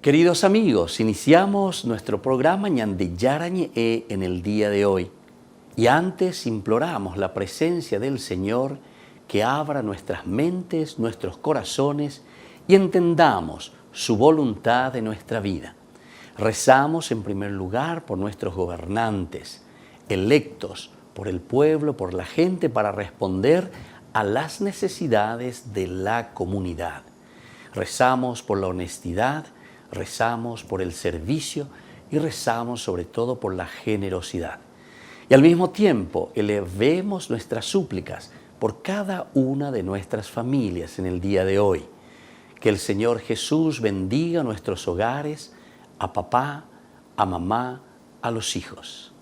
Queridos amigos, iniciamos nuestro programa Ñandeyarañe en el día de hoy. Y antes imploramos la presencia del Señor que abra nuestras mentes, nuestros corazones y entendamos su voluntad de nuestra vida. Rezamos en primer lugar por nuestros gobernantes, electos por el pueblo, por la gente, para responder a las necesidades de la comunidad. Rezamos por la honestidad, rezamos por el servicio y rezamos sobre todo por la generosidad. Y al mismo tiempo elevemos nuestras súplicas por cada una de nuestras familias en el día de hoy. Que el Señor Jesús bendiga nuestros hogares, a papá, a mamá, a los hijos.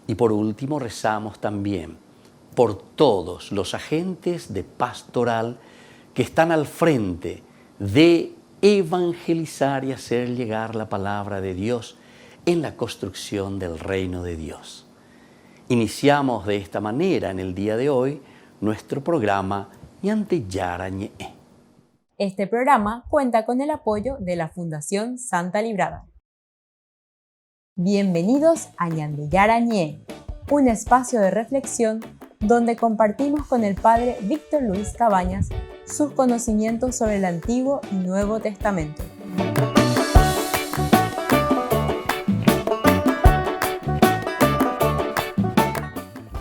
Y por último rezamos también por todos los agentes de pastoral que están al frente de evangelizar y hacer llegar la palabra de Dios en la construcción del reino de Dios. Iniciamos de esta manera en el día de hoy nuestro programa Ñandeyarañe. Este programa cuenta con el apoyo de la Fundación Santa Librada. Bienvenidos a Ñandeyarañe, un espacio de reflexión donde compartimos con el Padre Víctor Luis Cabañas sus conocimientos sobre el Antiguo y Nuevo Testamento.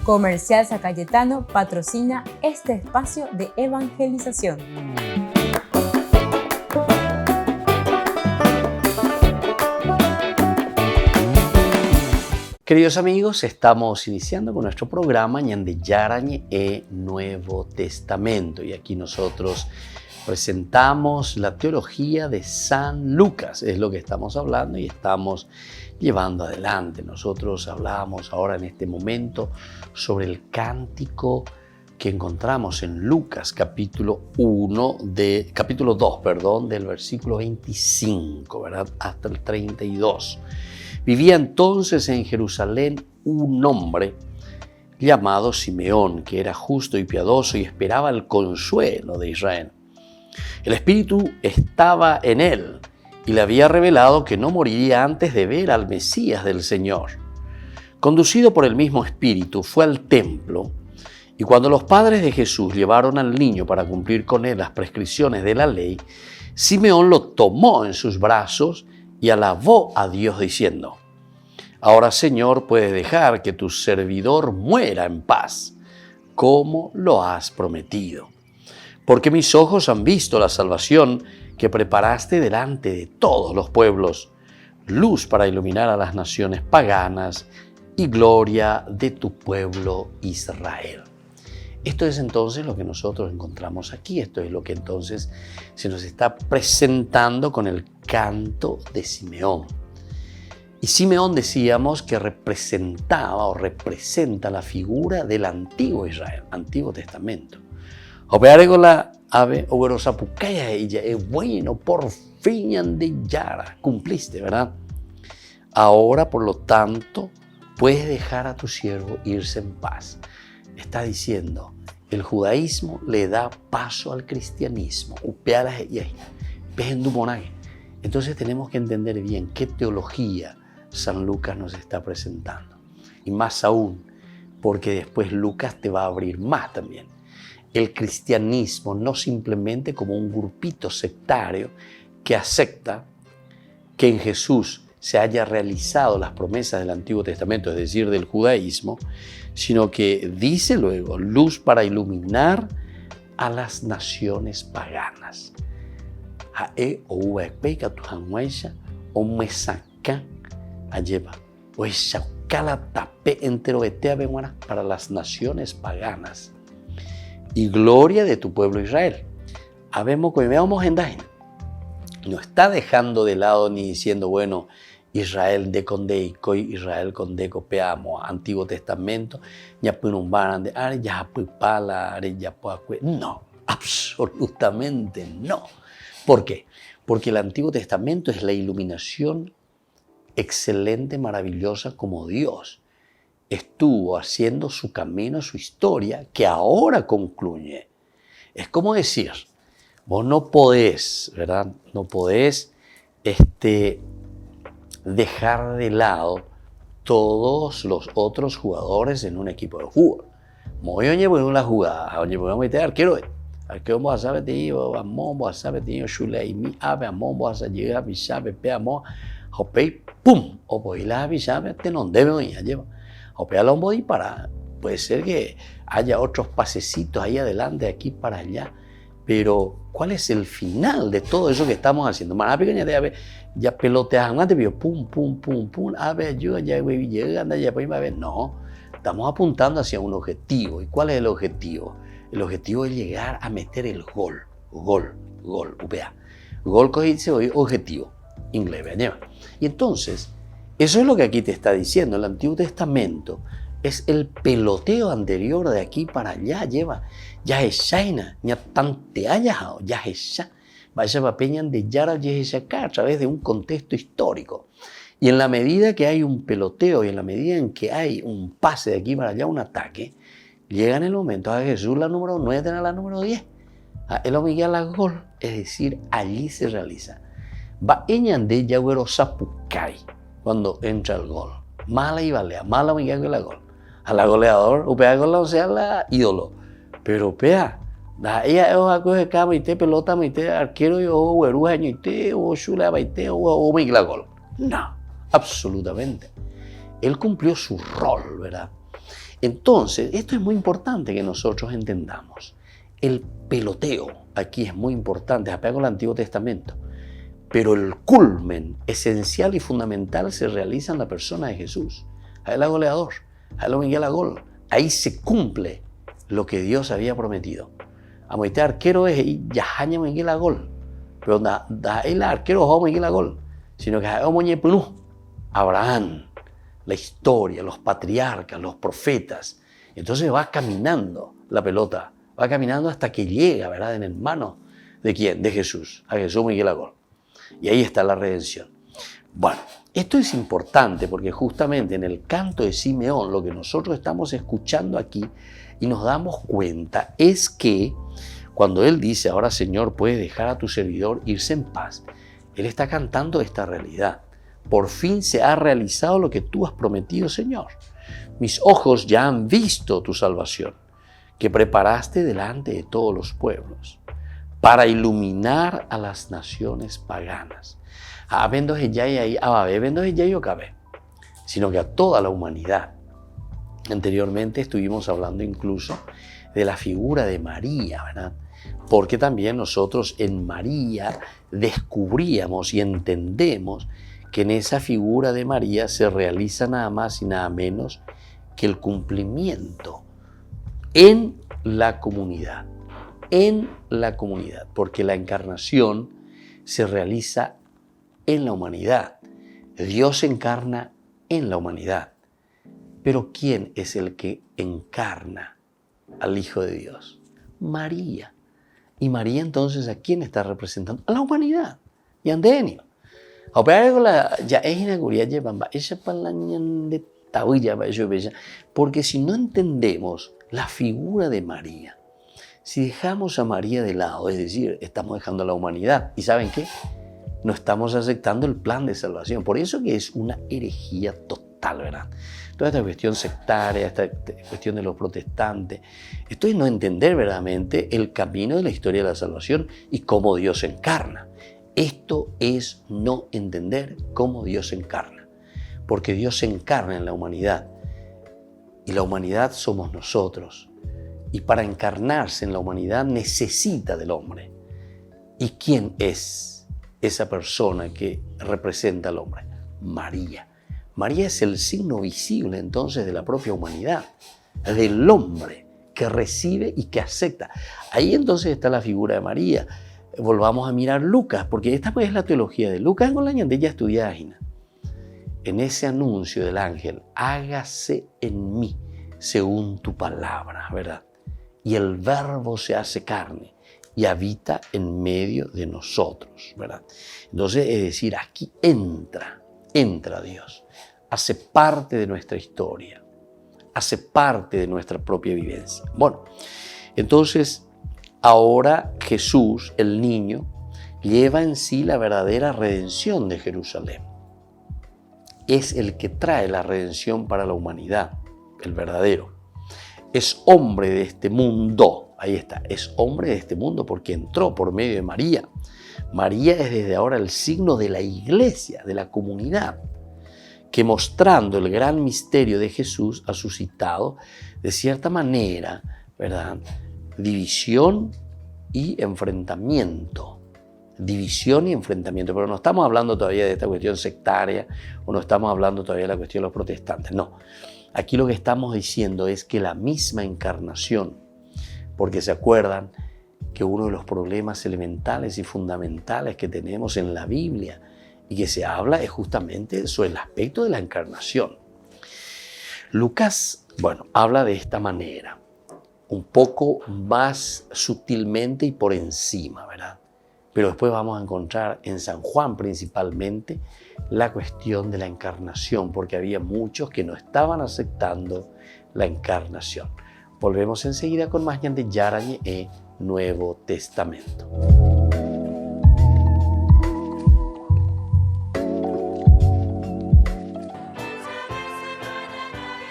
Comercial San Cayetano patrocina este espacio de evangelización. Queridos amigos, estamos iniciando con nuestro programa Ñandeyarañe Nuevo Testamento y aquí nosotros presentamos la teología de San Lucas, es lo que estamos hablando y estamos llevando adelante. Nosotros hablamos ahora en este momento sobre el cántico que encontramos en Lucas capítulo 2, del versículo 25, ¿verdad? Hasta el 32. Vivía entonces en Jerusalén un hombre llamado Simeón, que era justo y piadoso y esperaba el consuelo de Israel. El Espíritu estaba en él y le había revelado que no moriría antes de ver al Mesías del Señor. Conducido por el mismo Espíritu, fue al templo y cuando los padres de Jesús llevaron al niño para cumplir con él las prescripciones de la ley, Simeón lo tomó en sus brazos y alabó a Dios diciendo: Ahora, Señor, puedes dejar que tu servidor muera en paz, como lo has prometido. Porque mis ojos han visto la salvación que preparaste delante de todos los pueblos, luz para iluminar a las naciones paganas y gloria de tu pueblo Israel. Esto es entonces lo que nosotros encontramos aquí. Esto es lo que entonces se nos está presentando con el canto de Simeón. Y Simeón decíamos que representaba o representa la figura del antiguo Israel, Antiguo Testamento. Bueno, por fin Ñandeyara, cumpliste, ¿verdad? Ahora, por lo tanto, puedes dejar a tu siervo irse en paz. Está diciendo, el judaísmo le da paso al cristianismo. Entonces tenemos que entender bien qué teología San Lucas nos está presentando. Y más aún, porque después Lucas te va a abrir más también. El cristianismo no simplemente como un grupito sectario que acepta que en Jesús se haya realizado las promesas del Antiguo Testamento, es decir, del judaísmo, sino que dice luego, luz para iluminar a las naciones paganas. Para las naciones paganas y gloria de tu pueblo Israel. No está dejando de lado ni diciendo, bueno, Israel de condeico, Israel condeco peamo, Antiguo Testamento, no, absolutamente no. ¿Por qué? Porque el Antiguo Testamento es la iluminación excelente, maravillosa como Dios estuvo haciendo su camino, su historia, que ahora concluye. Es como decir, vos no podés, ¿verdad? No podés dejar de lado todos los otros jugadores en un equipo de fútbol. Muy oye, bueno, la jugada, oye, bueno, me te arquero. Arquero vamos a saber tío, vamos a saber tío, chule mi ave, vamos a llegar a sabe pe amo, hopei pum, o pues la sabe te no debe ir lleva. Hopea la body para puede ser que haya otros pasecitos ahí adelante, aquí para allá, pero ¿cuál es el final de todo eso que estamos haciendo? Más pequeña de ave, ya peloteas antes, pero pum, pum, pum, pum, ave, yo ya llega, anda ya pues a no, estamos apuntando hacia un objetivo. ¿Y cuál es el objetivo? El objetivo es llegar a meter el gol, upea. Gol que dice hoy objetivo, inglés, ¿verdad? Y entonces, eso es lo que aquí te está diciendo. El Antiguo Testamento es el peloteo anterior de aquí para allá, lleva, ya es China, ya tante haya, ya es ya, vaya papeñan de Yara acá a través de un contexto histórico. Y en la medida que hay un peloteo y en la medida en que hay un pase de aquí para allá, un ataque, llega en el momento a Jesús la número 9 a la número 10. El hombre la gol, es decir, allí se realiza. Va de Yagüero Zapucay cuando entra el gol. Mala y balea, mala me que la gol. A la goleador, upea gol, o sea, la ídolo. Pero upea, ella es una cosa que me te pelota, me te arquero, o güeruja, o chula, o me la gol. No, absolutamente. Él cumplió su rol, ¿verdad? Entonces, esto es muy importante que nosotros entendamos. El peloteo aquí es muy importante, apego al Antiguo Testamento. Pero el culmen esencial y fundamental se realiza en la persona de Jesús. Ahí el goleador, ahí lo Miguel a gol. Ahí se cumple lo que Dios había prometido. A moite arquero es yahaña Miguel a gol. Pero da el arquero o Miguel a gol. Sino que hay moñe punú. Abraham, la historia, los patriarcas, los profetas. Entonces va caminando la pelota. Va caminando hasta que llega, ¿verdad? En el mano de ¿quién? De Jesús. A Jesús Miguel a gol. Y ahí está la redención. Bueno, esto es importante porque justamente en el canto de Simeón lo que nosotros estamos escuchando aquí y nos damos cuenta es que cuando él dice, ahora Señor, puedes dejar a tu servidor irse en paz, él está cantando esta realidad. Por fin se ha realizado lo que tú has prometido, Señor. Mis ojos ya han visto tu salvación, que preparaste delante de todos los pueblos, para iluminar a las naciones paganas. Sino que a toda la humanidad. Anteriormente estuvimos hablando incluso de la figura de María, ¿verdad? Porque también nosotros en María descubríamos y entendemos que en esa figura de María se realiza nada más y nada menos que el cumplimiento en la comunidad. En la comunidad, porque la encarnación se realiza en la humanidad. Dios se encarna en la humanidad. Pero ¿quién es el que encarna al Hijo de Dios? María. Y María entonces, ¿a quién está representando? A la humanidad. Y andeni. Porque si no entendemos la figura de María, si dejamos a María de lado, es decir, estamos dejando a la humanidad. ¿Y saben qué? No estamos aceptando el plan de salvación. Por eso que es una herejía total, ¿verdad? Toda esta cuestión sectaria, esta cuestión de los protestantes, esto es no entender verdaderamente el camino de la historia de la salvación y cómo Dios se encarna. Esto es no entender cómo Dios se encarna. Porque Dios se encarna en la humanidad. Y la humanidad somos nosotros. Y para encarnarse en la humanidad necesita del hombre. ¿Y quién es esa persona que representa al hombre? María. María es el signo visible entonces de la propia humanidad, del hombre que recibe y que acepta. Ahí entonces está la figura de María. Volvamos a mirar Lucas, porque esta pues es la teología de Lucas con la ñandella estudiada. En ese anuncio del ángel, hágase en mí según tu palabra, ¿verdad? Y el verbo se hace carne y habita en medio de nosotros, ¿verdad? Entonces, es decir, aquí entra Dios, hace parte de nuestra historia, hace parte de nuestra propia vivencia. Bueno, entonces, ahora Jesús, el niño, lleva en sí la verdadera redención de Jerusalén. Es el que trae la redención para la humanidad, el verdadero. Es hombre de este mundo, ahí está, es hombre de este mundo porque entró por medio de María. María es desde ahora el signo de la iglesia, de la comunidad, que mostrando el gran misterio de Jesús ha suscitado de cierta manera, ¿verdad?, división y enfrentamiento. División y enfrentamiento, pero no estamos hablando todavía de esta cuestión sectaria o no estamos hablando todavía de la cuestión de los protestantes, no. Aquí lo que estamos diciendo es que la misma encarnación, porque se acuerdan que uno de los problemas elementales y fundamentales que tenemos en la Biblia y que se habla es justamente sobre el aspecto de la encarnación. Lucas, habla de esta manera, un poco más sutilmente y por encima, ¿verdad? Pero después vamos a encontrar en San Juan principalmente la cuestión de la encarnación, porque había muchos que no estaban aceptando la encarnación. Volvemos enseguida con más de Yarañe e Nuevo Testamento.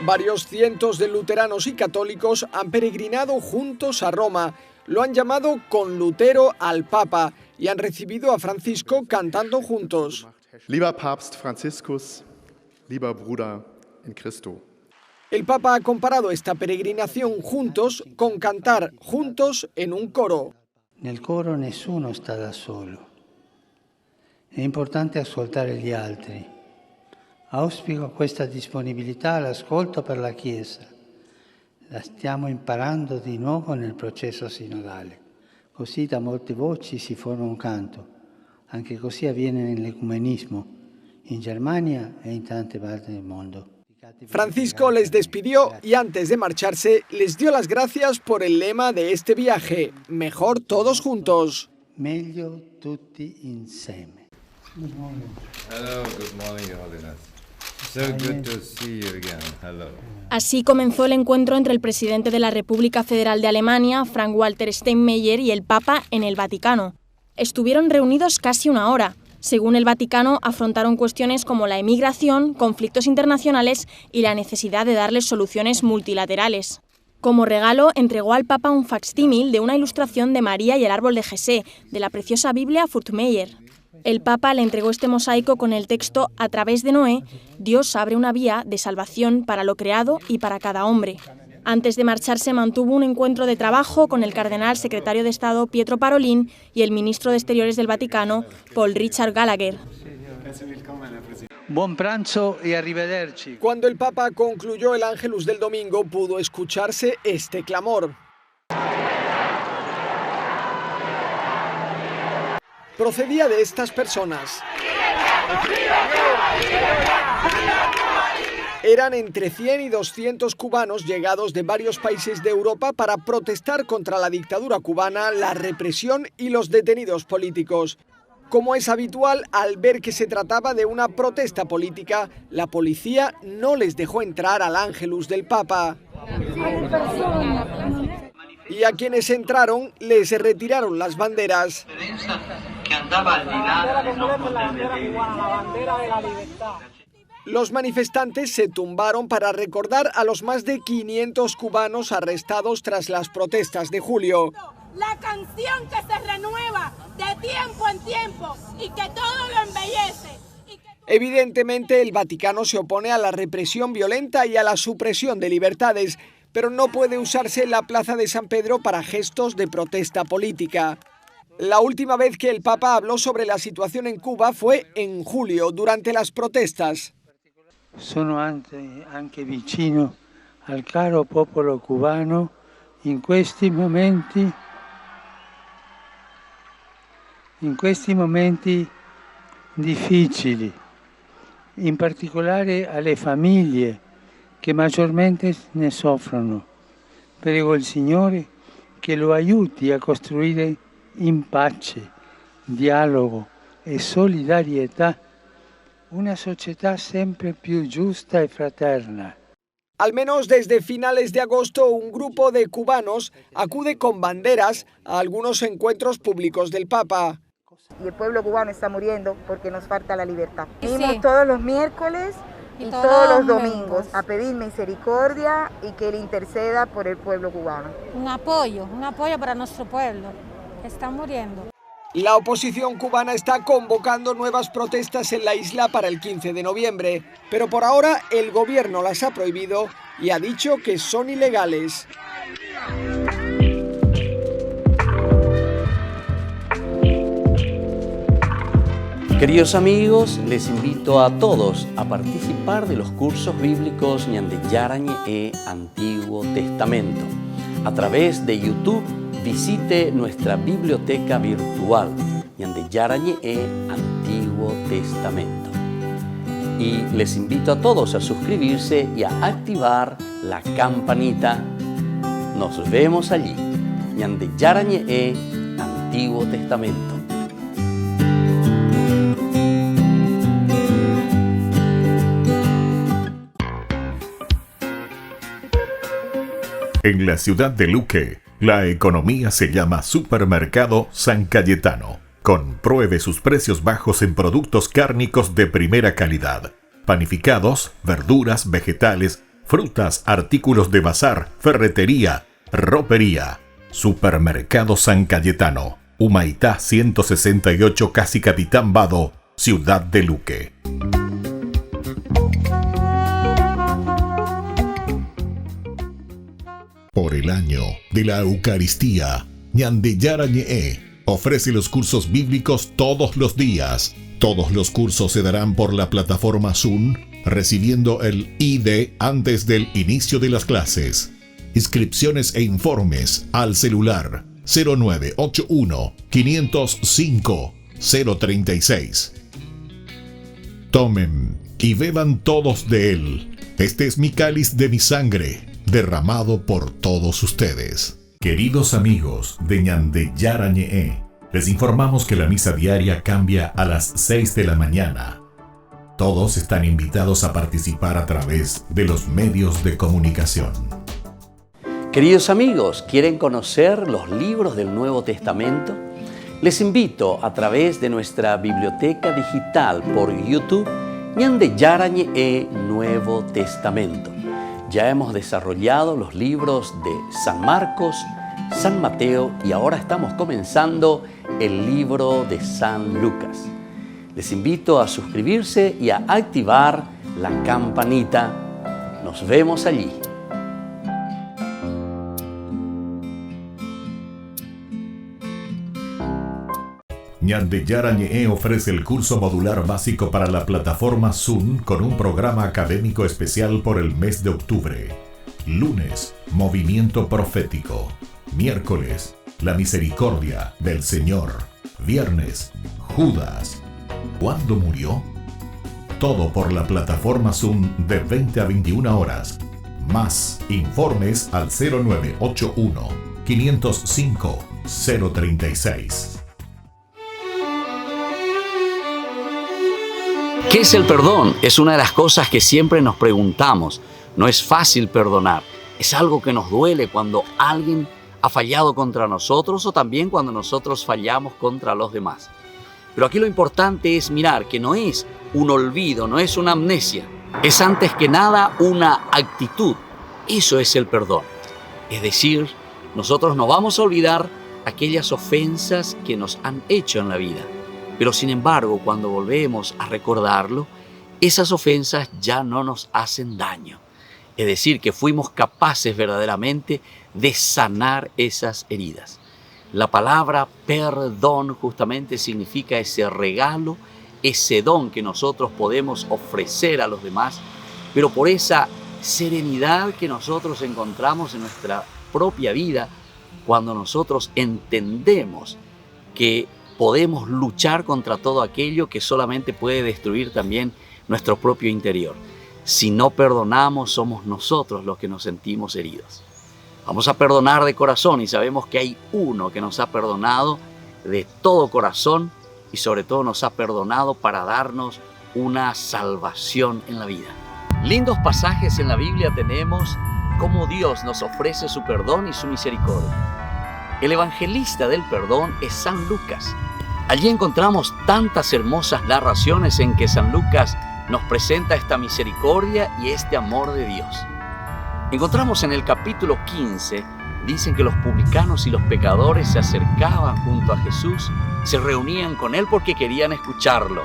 Varios cientos de luteranos y católicos han peregrinado juntos a Roma. Lo han llamado con Lutero al Papa y han recibido a Francisco cantando juntos. Lieber Papst Franziskus, lieber Bruder in Christo. El Papa ha comparado esta peregrinación juntos con cantar juntos en un coro. Nel coro nessuno sta da solo. È importante ascoltare gli altri. Auspico questa disponibilità all'ascolto per la Chiesa. La stiamo imparando di nuovo nel processo sinodale. Così da molte voci si forma un canto. Anche così avviene nell'ecumenismo, in Germania e in tante parti del mondo. Francisco les despidió y antes de marcharse les dio las gracias por el lema de este viaje, mejor todos juntos. Meglio tutti insieme. Good morning. Hello, good morning, Your Holiness. So good to see you again. Hello. Así comenzó el encuentro entre el presidente de la República Federal de Alemania, Frank-Walter Steinmeier, y el Papa en el Vaticano. Estuvieron reunidos casi una hora. Según el Vaticano, afrontaron cuestiones como la emigración, conflictos internacionales y la necesidad de darles soluciones multilaterales. Como regalo, entregó al Papa un facsímil de una ilustración de María y el árbol de Jesé, de la preciosa Biblia Furtmeyer. El Papa le entregó este mosaico con el texto: a través de Noé, Dios abre una vía de salvación para lo creado y para cada hombre. Antes de marcharse mantuvo un encuentro de trabajo con el cardenal secretario de Estado Pietro Parolin y el ministro de Exteriores del Vaticano, Paul Richard Gallagher. Buon pranzo y arrivederci. Cuando el Papa concluyó el Ángelus del domingo, pudo escucharse este clamor. Procedía de estas personas. Eran entre 100 y 200 cubanos llegados de varios países de Europa para protestar contra la dictadura cubana, la represión y los detenidos políticos. Como es habitual, al ver que se trataba de una protesta política, la policía no les dejó entrar al Ángelus del Papa. Y a quienes entraron les retiraron las banderas. Los manifestantes se tumbaron para recordar a los más de 500 cubanos arrestados tras las protestas de julio. La canción que se renueva de tiempo en tiempo y que todo lo embellece. Evidentemente, el Vaticano se opone a la represión violenta y a la supresión de libertades, pero no puede usarse la Plaza de San Pedro para gestos de protesta política. La última vez que el Papa habló sobre la situación en Cuba fue en julio, durante las protestas. Sono anche vicino al caro popolo cubano in questi momenti difficili, in particolare alle famiglie che maggiormente ne soffrono. Prego il Signore che lo aiuti a costruire in pace, dialogo e solidarietà una società sempre più giusta e fraterna. Al menos desde finales de agosto, un grupo de cubanos acude con banderas a algunos encuentros públicos del Papa. Y el pueblo cubano está muriendo porque nos falta la libertad. Sí. Venimos todos los miércoles y todos los domingos a pedir misericordia y que Él interceda por el pueblo cubano. Un apoyo para nuestro pueblo, que está muriendo. La oposición cubana está convocando nuevas protestas en la isla para el 15 de noviembre, pero por ahora el gobierno las ha prohibido y ha dicho que son ilegales. Queridos amigos, les invito a todos a participar de los cursos bíblicos Ñande Yarañe e Antiguo Testamento. A través de YouTube, visite nuestra biblioteca virtual Ñande Yarañe e Antiguo Testamento. Y les invito a todos a suscribirse y a activar la campanita. Nos vemos allí. Ñande Yarañe e Antiguo Testamento. En la ciudad de Luque, la economía se llama Supermercado San Cayetano. Compruebe sus precios bajos en productos cárnicos de primera calidad. Panificados, verduras, vegetales, frutas, artículos de bazar, ferretería, ropería. Supermercado San Cayetano, Humaitá 168, Casi Capitán Vado, ciudad de Luque. Por el año de la Eucaristía, Ñande Yarañe ofrece los cursos bíblicos todos los días. Todos los cursos se darán por la plataforma Zoom, recibiendo el ID antes del inicio de las clases. Inscripciones e informes al celular 0981 505 036. Tomen y beban todos de él. Este es mi cáliz de mi sangre, derramado por todos ustedes. Queridos amigos de Ñande Yarañe, les informamos que la misa diaria cambia a las 6 de la mañana. Todos están invitados a participar a través de los medios de comunicación. Queridos amigos, ¿quieren conocer los libros del Nuevo Testamento? Les invito a través de nuestra biblioteca digital por YouTube, Ñande Yarañe e Nuevo Testamento. Ya hemos desarrollado los libros de San Marcos, San Mateo y ahora estamos comenzando el libro de San Lucas. Les invito a suscribirse y a activar la campanita. Nos vemos allí. Ñande Yarañe ofrece el curso modular básico para la plataforma Zoom con un programa académico especial por el mes de octubre. Lunes, Movimiento Profético. Miércoles, La Misericordia del Señor. Viernes, Judas. ¿Cuándo murió? Todo por la plataforma Zoom de 20 a 21 horas. Más informes al 0981 505 036. ¿Qué es el perdón? Es una de las cosas que siempre nos preguntamos. No es fácil perdonar. Es algo que nos duele cuando alguien ha fallado contra nosotros o también cuando nosotros fallamos contra los demás. Pero aquí lo importante es mirar que no es un olvido, no es una amnesia. Es antes que nada una actitud. Eso es el perdón. Es decir, nosotros no vamos a olvidar aquellas ofensas que nos han hecho en la vida. Pero sin embargo, cuando volvemos a recordarlo, esas ofensas ya no nos hacen daño. Es decir, que fuimos capaces verdaderamente de sanar esas heridas. La palabra perdón justamente significa ese regalo, ese don que nosotros podemos ofrecer a los demás, pero por esa serenidad que nosotros encontramos en nuestra propia vida, cuando nosotros entendemos que podemos luchar contra todo aquello que solamente puede destruir también nuestro propio interior. Si no perdonamos, somos nosotros los que nos sentimos heridos. Vamos a perdonar de corazón y sabemos que hay uno que nos ha perdonado de todo corazón y sobre todo nos ha perdonado para darnos una salvación en la vida. Lindos pasajes en la Biblia tenemos cómo Dios nos ofrece su perdón y su misericordia. El evangelista del perdón es San Lucas. Allí encontramos tantas hermosas narraciones en que San Lucas nos presenta esta misericordia y este amor de Dios. Encontramos en el capítulo 15, dicen que los publicanos y los pecadores se acercaban junto a Jesús, se reunían con Él porque querían escucharlo.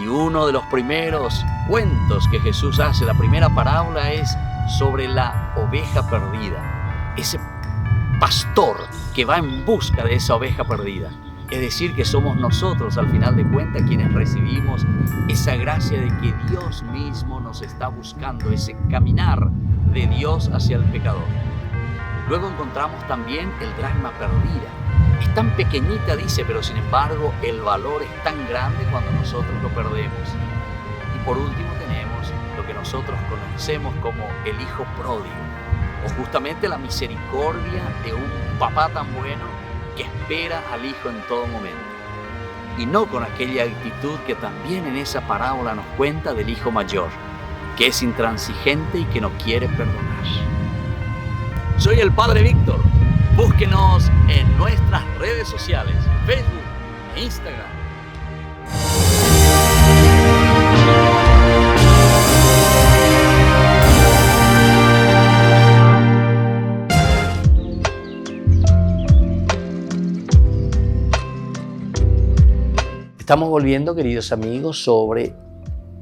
Y uno de los primeros cuentos que Jesús hace, la primera parábola, es sobre la oveja perdida. Ese pastor que va en busca de esa oveja perdida. Es decir, que somos nosotros, al final de cuentas, quienes recibimos esa gracia de que Dios mismo nos está buscando, ese caminar de Dios hacia el pecador. Luego encontramos también el dracma perdida. Es tan pequeñita, dice, pero sin embargo el valor es tan grande cuando nosotros lo perdemos. Y por último tenemos lo que nosotros conocemos como el hijo pródigo, o justamente la misericordia de un papá tan bueno que espera al hijo en todo momento. Y no con aquella actitud que también en esa parábola nos cuenta del hijo mayor, que es intransigente y que no quiere perdonar. Soy el Padre Víctor. Búsquenos en nuestras redes sociales, Facebook e Instagram. Estamos volviendo, queridos amigos, sobre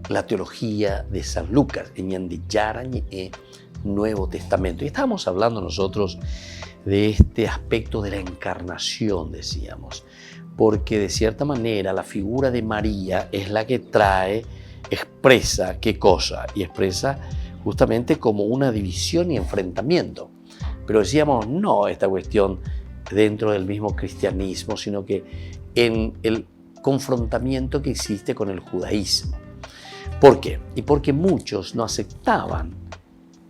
la teología de San Lucas, en Ñande Yarañe e Nuevo Testamento. Y estábamos hablando nosotros de este aspecto de la encarnación, decíamos, porque de cierta manera la figura de María es la que expresa ¿qué cosa? Y expresa justamente como una división y enfrentamiento. Pero decíamos, no esta cuestión dentro del mismo cristianismo, sino que en el confrontamiento que existe con el judaísmo. ¿Por qué? Y porque muchos no aceptaban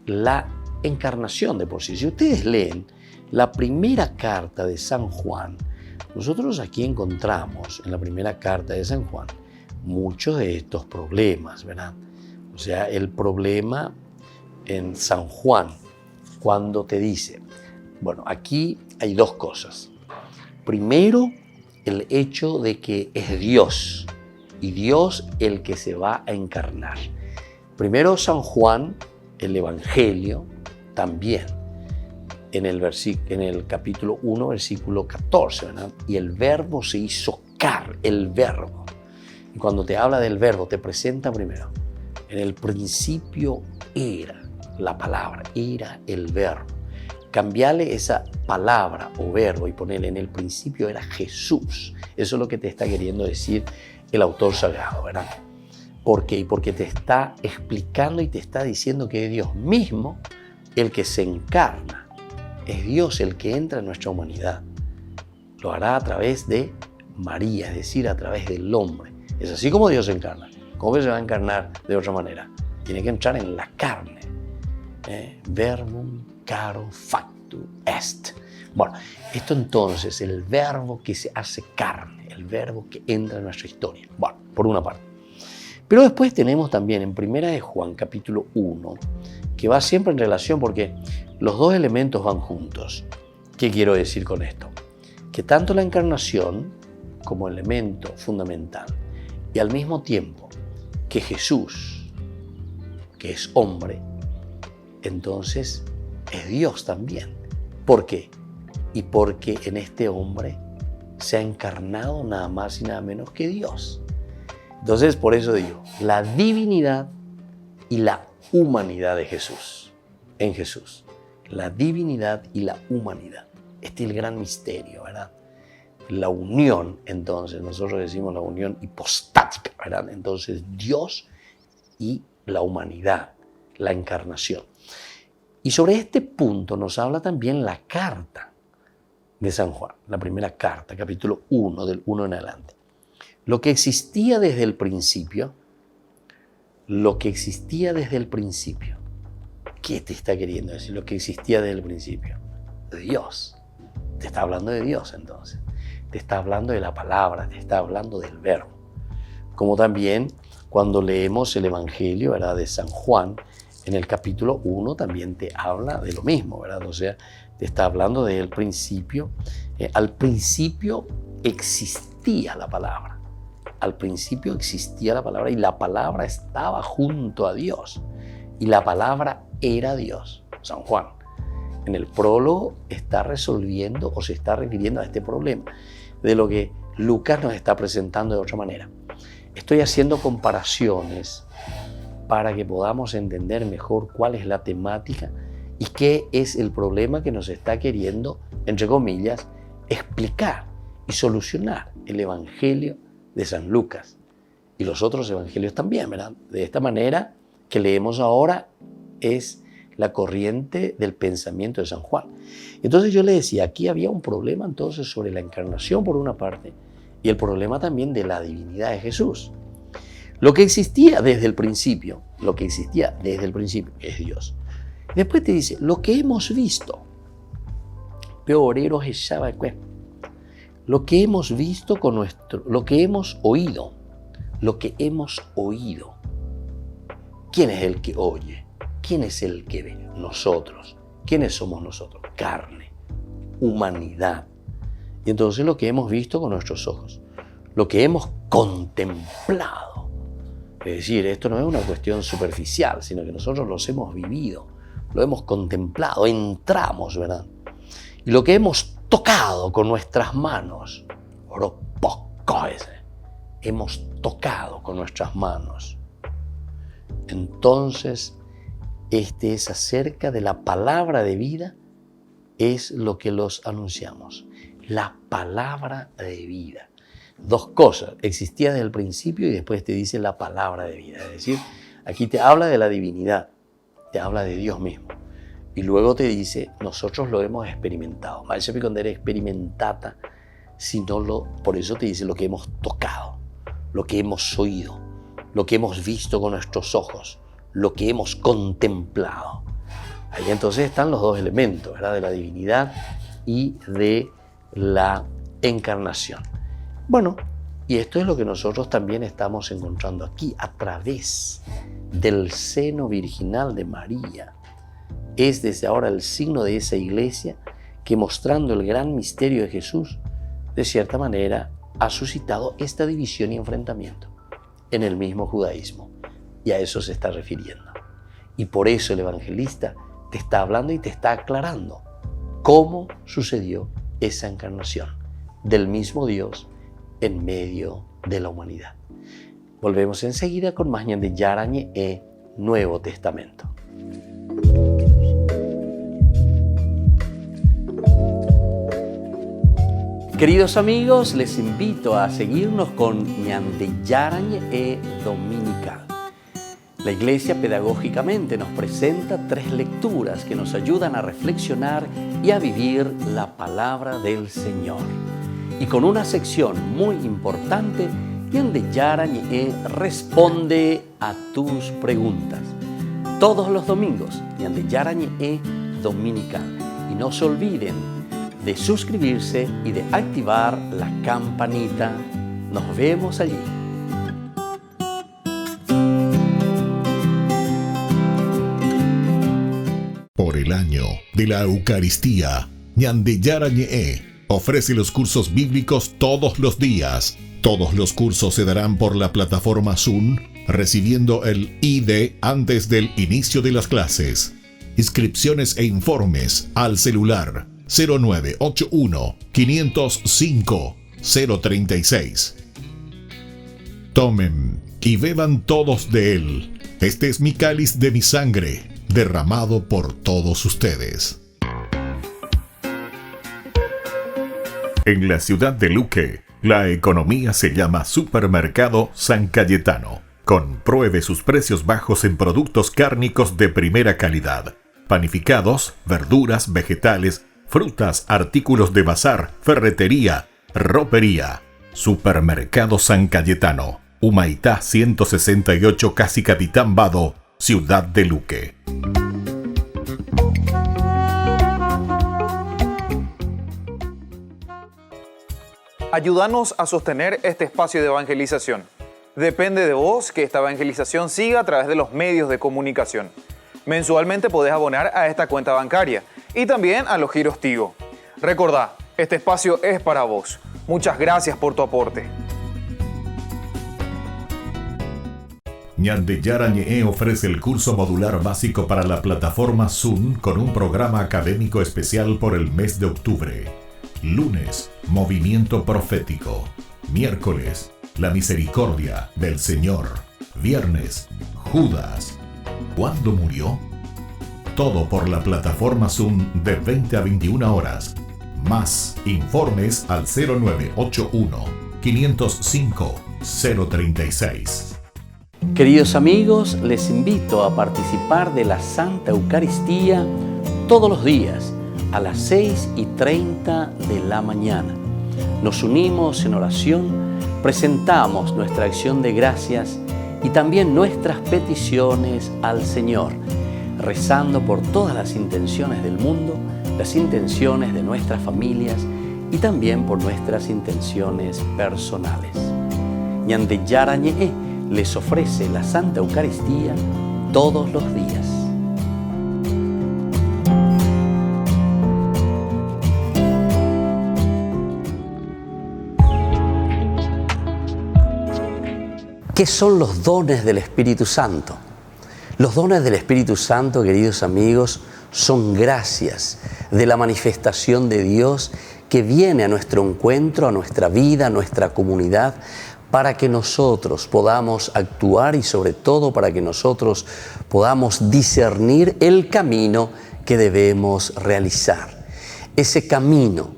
la encarnación de por sí. Si ustedes leen la primera carta de San Juan, nosotros aquí encontramos en la primera carta de San Juan muchos de estos problemas, ¿verdad? O sea, el problema en San Juan, cuando te dice, bueno, aquí hay dos cosas. Primero, el hecho de que es Dios, y Dios el que se va a encarnar. Primero San Juan, el Evangelio, también, en el capítulo 1, versículo 14, ¿verdad? Y el verbo se hizo carne, el verbo. Y cuando te habla del verbo, te presenta primero, en el principio era la palabra, era el verbo. Cambiarle esa palabra o verbo y ponerle en el principio era Jesús. Eso es lo que te está queriendo decir el autor sagrado, ¿verdad? ¿Por qué? Porque te está explicando y te está diciendo que es Dios mismo el que se encarna. Es Dios el que entra en nuestra humanidad. Lo hará a través de María, es decir, a través del hombre. Es así como Dios se encarna. ¿Cómo se va a encarnar de otra manera? Tiene que entrar en la carne. Verbum caro factu est. Bueno, esto entonces, el verbo que se hace carne, el verbo que entra en nuestra historia. Bueno, por una parte. Pero después tenemos también en 1 de Juan, capítulo 1, que va siempre en relación porque los dos elementos van juntos. ¿Qué quiero decir con esto? Que tanto la encarnación como elemento fundamental y al mismo tiempo que Jesús, que es hombre, entonces es Dios también. ¿Por qué? Y porque en este hombre se ha encarnado nada más y nada menos que Dios. Entonces, por eso digo, la divinidad y la humanidad de Jesús, en Jesús. La divinidad y la humanidad. Este es el gran misterio, ¿verdad? La unión, entonces, nosotros decimos la unión hipostática, ¿verdad? Entonces, Dios y la humanidad, la encarnación. Y sobre este punto nos habla también la carta de San Juan, la primera carta, capítulo 1, del 1 en adelante. Lo que existía desde el principio, ¿qué te está queriendo decir? Lo que existía desde el principio, Dios. Te está hablando de Dios entonces. Te está hablando de la palabra, te está hablando del verbo. Como también cuando leemos el Evangelio, ¿verdad?, de San Juan, en el capítulo 1 también te habla de lo mismo, ¿verdad? O sea, te está hablando del principio. Al principio existía existía la palabra. Al principio existía la palabra y la palabra estaba junto a Dios. Y la palabra era Dios. San Juan, en el prólogo, está resolviendo o se está refiriendo a este problema, de lo que Lucas nos está presentando de otra manera. Estoy haciendo comparaciones para que podamos entender mejor cuál es la temática y qué es el problema que nos está queriendo, entre comillas, explicar y solucionar el Evangelio de San Lucas y los otros evangelios también, ¿verdad? De esta manera que leemos ahora es la corriente del pensamiento de San Juan. Entonces yo le decía, aquí había un problema entonces sobre la encarnación por una parte y el problema también de la divinidad de Jesús. Lo que existía desde el principio, es Dios. Después te dice, lo que hemos visto, lo que hemos visto con lo que hemos oído. ¿Quién es el que oye? ¿Quién es el que ve? Nosotros. ¿Quiénes somos nosotros? Carne, humanidad. Y entonces lo que hemos visto con nuestros ojos, lo que hemos contemplado. Es decir, esto no es una cuestión superficial, sino que nosotros los hemos vivido, lo hemos contemplado, entramos, ¿verdad? Y lo que hemos tocado con nuestras manos, hemos tocado con nuestras manos. Entonces, este es acerca de la palabra de vida, es lo que los anunciamos. La palabra de vida. Dos cosas, existía desde el principio y después te dice la palabra de vida. Es decir, aquí te habla de la divinidad, te habla de Dios mismo. Y luego te dice, nosotros lo hemos experimentado. Experimentata, por eso te dice lo que hemos tocado, lo que hemos oído, lo que hemos visto con nuestros ojos, lo que hemos contemplado. Ahí entonces están los dos elementos, ¿verdad? De la divinidad y de la encarnación. Bueno, y esto es lo que nosotros también estamos encontrando aquí a través del seno virginal de María. Es desde ahora el signo de esa iglesia que, mostrando el gran misterio de Jesús, de cierta manera ha suscitado esta división y enfrentamiento en el mismo judaísmo. Y a eso se está refiriendo. Y por eso el evangelista te está hablando y te está aclarando cómo sucedió esa encarnación del mismo Dios en medio de la humanidad. Volvemos enseguida con más Ñande Yarañe e Nuevo Testamento. Queridos amigos, les invito a seguirnos con Ñande Yarañe e Dominical. La Iglesia pedagógicamente nos presenta 3 lecturas que nos ayudan a reflexionar y a vivir la palabra del Señor. Y con una sección muy importante, Ñande Yarañe responde a tus preguntas. Todos los domingos, Ñande Yarañe Dominical. Y no se olviden de suscribirse y de activar la campanita. Nos vemos allí. Por el año de la Eucaristía, Ñande Yarañe ofrece los cursos bíblicos todos los días. Todos los cursos se darán por la plataforma Zoom, recibiendo el ID antes del inicio de las clases. Inscripciones e informes al celular 0981 505 036. Tomen y beban todos de él. Este es mi cáliz de mi sangre, derramado por todos ustedes. En la ciudad de Luque, la economía se llama Supermercado San Cayetano. Compruebe sus precios bajos en productos cárnicos de primera calidad. Panificados, verduras, vegetales, frutas, artículos de bazar, ferretería, ropería. Supermercado San Cayetano, Humaitá 168, Casi Capitán Vado, Ciudad de Luque. Ayúdanos a sostener este espacio de evangelización. Depende de vos que esta evangelización siga a través de los medios de comunicación. Mensualmente podés abonar a esta cuenta bancaria y también a los giros Tigo. Recordá, este espacio es para vos. Muchas gracias por tu aporte. Ñande Yarañe ofrece el curso modular básico para la plataforma Zoom con un programa académico especial por el mes de octubre. Lunes, Movimiento Profético. Miércoles, La Misericordia del Señor. Viernes, Judas. ¿Cuándo murió? Todo por la plataforma Zoom de 20 a 21 horas. Más informes al 0981-505-036. Queridos amigos, les invito a participar de la Santa Eucaristía todos los días a las 6:30 de la mañana. Nos unimos en oración, presentamos nuestra acción de gracias y también nuestras peticiones al Señor, rezando por todas las intenciones del mundo, las intenciones de nuestras familias y también por nuestras intenciones personales. Ñande Yarañe les ofrece la Santa Eucaristía todos los días. ¿Qué son los dones del Espíritu Santo? Los dones del Espíritu Santo, queridos amigos, son gracias de la manifestación de Dios que viene a nuestro encuentro, a nuestra vida, a nuestra comunidad, para que nosotros podamos actuar y sobre todo para que nosotros podamos discernir el camino que debemos realizar. Ese camino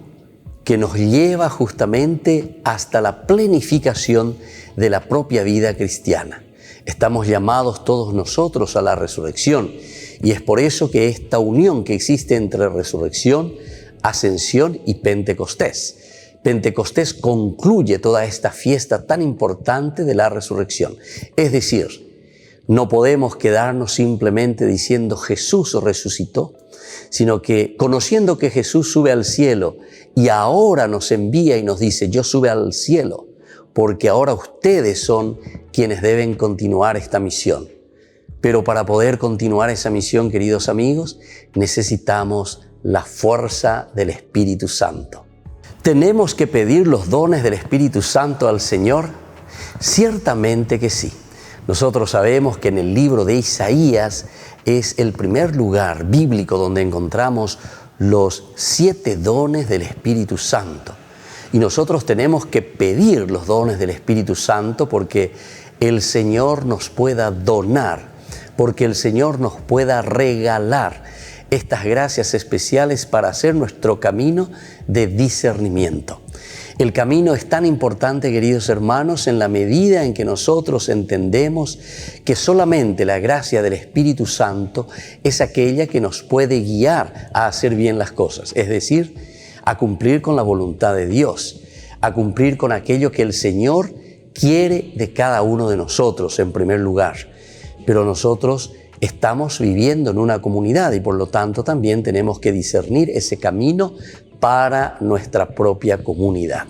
que nos lleva justamente hasta la plenificación de la propia vida cristiana. Estamos llamados todos nosotros a la resurrección y es por eso que esta unión que existe entre resurrección, ascensión y Pentecostés. Pentecostés concluye toda esta fiesta tan importante de la resurrección. Es decir, no podemos quedarnos simplemente diciendo Jesús resucitó, sino que conociendo que Jesús sube al cielo y ahora nos envía y nos dice, yo sube al cielo, porque ahora ustedes son quienes deben continuar esta misión. Pero para poder continuar esa misión, queridos amigos, necesitamos la fuerza del Espíritu Santo. ¿Tenemos que pedir los dones del Espíritu Santo al Señor? Ciertamente que sí. Nosotros sabemos que en el libro de Isaías es el primer lugar bíblico donde encontramos los 7 dones del Espíritu Santo. Y nosotros tenemos que pedir los dones del Espíritu Santo porque el Señor nos pueda donar, porque el Señor nos pueda regalar estas gracias especiales para hacer nuestro camino de discernimiento. El camino es tan importante, queridos hermanos, en la medida en que nosotros entendemos que solamente la gracia del Espíritu Santo es aquella que nos puede guiar a hacer bien las cosas, es decir, a cumplir con la voluntad de Dios, a cumplir con aquello que el Señor quiere de cada uno de nosotros en primer lugar. Pero nosotros estamos viviendo en una comunidad y por lo tanto también tenemos que discernir ese camino para nuestra propia comunidad.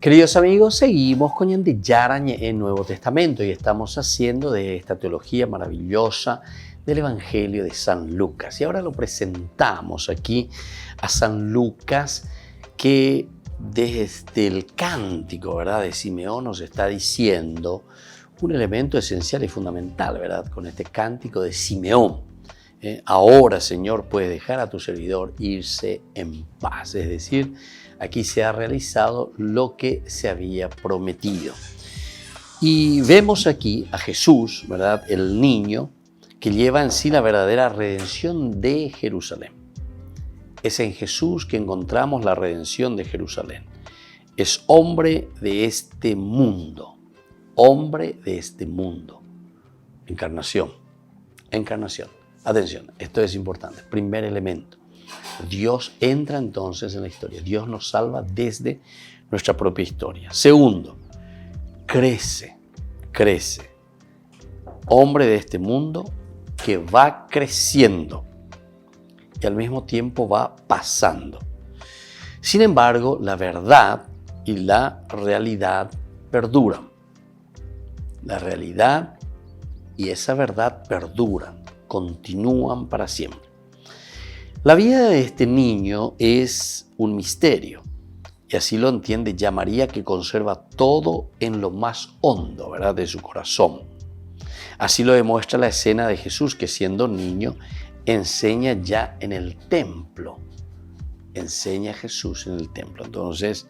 Queridos amigos, seguimos con Ñande Yarañe en Nuevo Testamento y estamos haciendo de esta teología maravillosa del Evangelio de San Lucas. Y ahora lo presentamos aquí a San Lucas, que desde el cántico, ¿verdad?, de Simeón nos está diciendo un elemento esencial y fundamental, ¿verdad?, con este cántico de Simeón. Ahora, Señor, puedes dejar a tu servidor irse en paz. Es decir, aquí se ha realizado lo que se había prometido. Y vemos aquí a Jesús, ¿verdad?, el niño que lleva en sí la verdadera redención de Jerusalén. Es en Jesús que encontramos la redención de Jerusalén. Es hombre de este mundo. Hombre de este mundo. Encarnación. Encarnación. Atención, esto es importante. Primer elemento. Dios entra entonces en la historia. Dios nos salva desde nuestra propia historia. Segundo, crece. hombre de este mundo que va creciendo y al mismo tiempo va pasando. Sin embargo, la verdad y la realidad perduran. La realidad y esa verdad perduran, continúan para siempre. La vida de este niño es un misterio, y así lo entiende ya María, que conserva todo en lo más hondo, ¿verdad?, de su corazón. Así lo demuestra la escena de Jesús, que siendo niño enseña ya en el templo. Enseña a Jesús en el templo. Entonces,